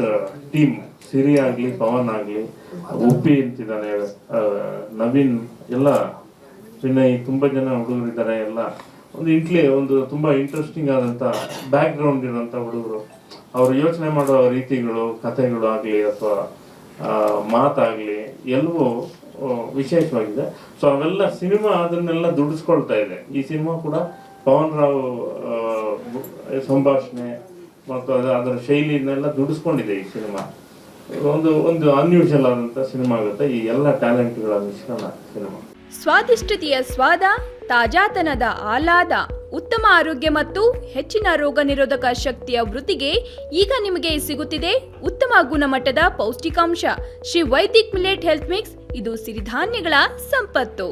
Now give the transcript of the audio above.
Brilliant team. ಸಿರಿ ಆಗಲಿ, ಪವನ್ ಆಗಲಿ, ಉಪ್ಪಿ ಅಂತಿದ್ದಾನೆ, ನವೀನ್, ಎಲ್ಲ ವಿನಯ್, ತುಂಬ ಜನ ಹುಡುಗರಿದ್ದಾರೆ. ಎಲ್ಲ ಒಂದು ತುಂಬ ಇಂಟ್ರೆಸ್ಟಿಂಗ್ ಆದಂಥ ಬ್ಯಾಕ್ ಗ್ರೌಂಡ್ ಇರೋಂಥ ಹುಡುಗರು. ಅವರು ಯೋಚನೆ ಮಾಡೋ ರೀತಿಗಳು, ಕಥೆಗಳು ಆಗಲಿ ಅಥವಾ ಮಾತಾಗಲಿ ಎಲ್ಲವೂ ವಿಶೇಷವಾಗಿದೆ. ಸೊ ಅವೆಲ್ಲ ಸಿನಿಮಾ ಅದನ್ನೆಲ್ಲ ದುಡಿಸ್ಕೊಳ್ತಾ ಇದೆ. ಈ ಸಿನಿಮಾ ಕೂಡ ಪವನ್ ರಾವ್ ಸಂಭಾಷಣೆ ಮತ್ತು ಅದರ ಶೈಲಿನೆಲ್ಲ ದುಡಿಸ್ಕೊಂಡಿದೆ. ಈ ಸಿನಿಮಾ ಒಂದು ಅನ್ಯೂಶಲ್ ಆದಂಥ ಸಿನಿಮಾ ಆಗುತ್ತೆ. ಈ ಎಲ್ಲ ಟ್ಯಾಲೆಂಟ್ಗಳ ಮಿಶ್ರಣ ಸಿನಿಮಾ. ಸ್ವಾದಿಷ್ಟತೆಯ ಸ್ವಾದ, ತಾಜಾತನದ ಆಹ್ಲಾದ, ಉತ್ತಮ ಆರೋಗ್ಯ ಮತ್ತು ಹೆಚ್ಚಿನ ರೋಗ ನಿರೋಧಕ ಶಕ್ತಿಯ ವೃದ್ಧಿಗೆ ಈಗ ನಿಮಗೆ ಸಿಗುತ್ತಿದೆ ಉತ್ತಮ ಗುಣಮಟ್ಟದ ಪೌಷ್ಟಿಕಾಂಶ. Shri Vaidik millet health mix. ಇದು ಸಿರಿಧಾನ್ಯಗಳ ಸಂಪತ್ತು.